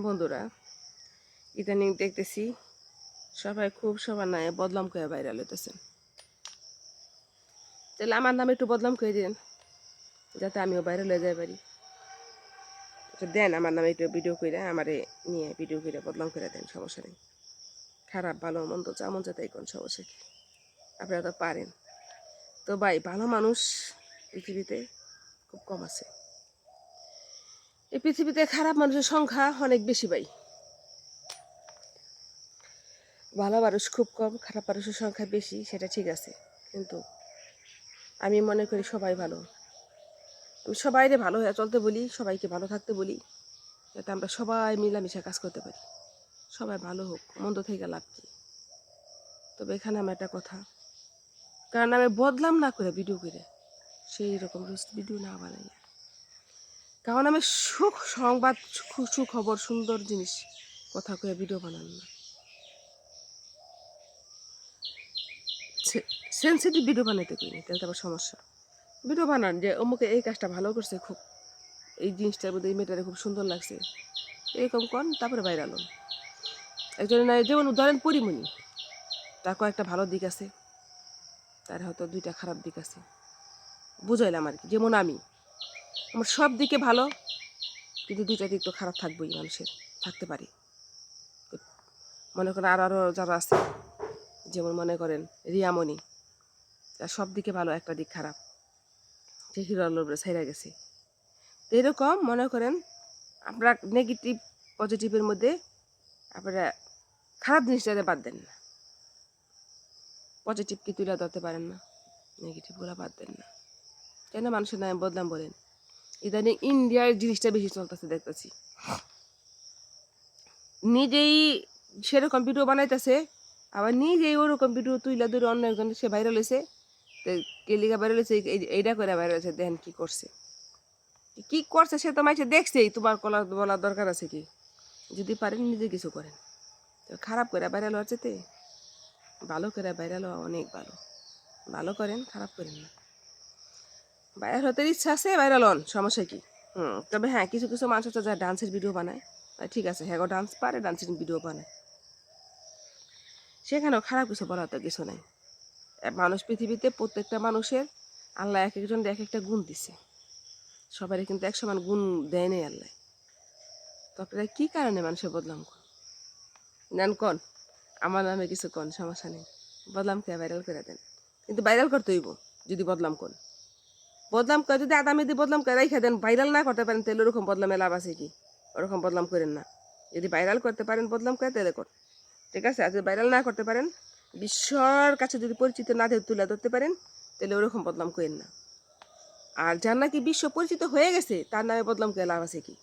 বন্ধুরা, ইদানিং দেখতেছি সবাই খুব সবার নামে বদনাম করে ভাইরাল হইতেছেন। তাহলে আমার নামে একটু বদনাম করে দিন, যাতে আমিও ভাইরাল হয়ে যাই পারি। দেন আমার নামে একটু ভিডিও করে, আমারে নিয়ে ভিডিও করে বদনাম করে দেন, সমস্যা নেই। খারাপ ভালো মন্দ যেমন যাতে কোন সমস্যা কি, আপনারা তো পারেন। তো ভাই, ভালো মানুষ পৃথিবীতে খুব কম আছে। এই পৃথিবীতে খারাপ মানুষের সংখ্যা অনেক বেশি ভাই। ভালো মানুষ খুব কম, খারাপ মানুষের সংখ্যা বেশি, সেটা ঠিক আছে। কিন্তু আমি মনে করি সবাই ভালো। আমি সবাইকে ভালো হয়ে চলতে বলি, সবাইকে ভালো থাকতে বলি, যাতে আমরা সবাই মিলামিশা কাজ করতে পারি। সবাই ভালো হোক, মন্দ থেকে লাভ কি। তবে এখানে আমার একটা কথা, কারণ আমি বদলাম না করে ভিডিও করে সেই রকম রোস্ট ভিডিও না বানাই। কারণ আমি সুখ সংবাদ, সুখবর, সুন্দর জিনিস কথা করে ভিডিও বানান না। সেন্সিটিভ ভিডিও বানাইতে করি, তাহলে তো আবার সমস্যা। ভিডিও বানান যে অমুকে এই কাজটা ভালো করছে, খুব এই জিনিসটার মধ্যে এই মেয়েটারে খুব সুন্দর লাগছে, এরকম কন, তারপরে ভাইরাল হন। একজন যেমন ধরেন পরিমণি, তার কয়েকটা ভালো দিক আছে, তার হয়তো দুইটা খারাপ দিক আছে, বুঝাইলাম আর কি। যেমন আমি, আমার সব দিকে ভালো, কিন্তু দুইটা দিক তো খারাপ থাকবেই, মানুষের থাকতে পারে। মনে করেন আরও যারা আছে, যেমন মনে করেন রিয়ামণি, তার সব দিকে ভালো, একটা দিক খারাপ, যে হিরোর ছাইরা গেছে। তো এরকম মনে করেন আপনারা নেগেটিভ পজিটিভের মধ্যে আপনারা খারাপ জিনিসটাকে বাদ দেন না, পজিটিভকে তুলে ধরতে পারেন না, নেগেটিভগুলো বাদ দেন না। কেন মানুষের নামে বদনাম বলেন? ইদানিং ইন্ডিয়ার জিনিসটা বেশি চলতেছে দেখতেছি। নিজেই সেরকম ভিডিও বানাইতেছে, আবার নিজেই ওরকম ভিডিও তুইলা ধরে অন্য একজন সে ভাইরাল হয়েছে, কেলিকা ভাইরাল হয়েছে, এইটা করে ভাইরাল হয়েছে। দেখেন কি করছে, কি করছে সে তো মাইছে দেখছেই, তোমার বলার দরকার আছে কি? যদি পারেন নিজে কিছু করেন। খারাপ করে ভাইরাল হওয়ার চেতে ভালো করে ভাইরাল হওয়া অনেক ভালো। ভালো করেন, খারাপ করেন না। ভাইরাল হতে ইচ্ছা আছে, ভাইরাল হন, সমস্যা কি? তবে হ্যাঁ, কিছু কিছু মানুষ আছে যারা ডান্সের ভিডিও বানায়, ঠিক আছে, হ্যাঁ, ডান্স পারে, ডান্সের ভিডিও বানায়, সেখানেও খারাপ কিছু বলার তো কিছু নাই। মানুষ পৃথিবীতে প্রত্যেকটা মানুষের আল্লাহ এক একজন এক একটা গুণ দিছে, সবারই কিন্তু এক সমান গুণ দেয় নেই আল্লাহ। তো আপনারা কী কারণে মানুষের বদনাম কর নেন কন, আমার নামে কিছু কন, সমস্যা নেই, বদনাম করে ভাইরাল করে দেন। কিন্তু ভাইরাল করতে হইব। যদি বদনাম কর, বদনাম করে যদি আদামি দিয়ে বদনাম করে রাইখা দেন, ভাইরাল না করতে পারেন, তাহলে ওরকম বদনামে লাভ আছে কি? ওরকম বদনাম করেন না। যদি ভাইরাল করতে পারেন বদনাম করে, তাহলে কর, ঠিক আছে। আর যদি ভাইরাল না করতে পারেন, বিশ্বর কাছে যদি পরিচিত না তুলে ধরতে পারেন, তাহলে ওরকম বদনাম করেন না। আর যার নাকি বিশ্ব পরিচিত হয়ে গেছে, তার নামে বদনাম করে লাভ আছে কি?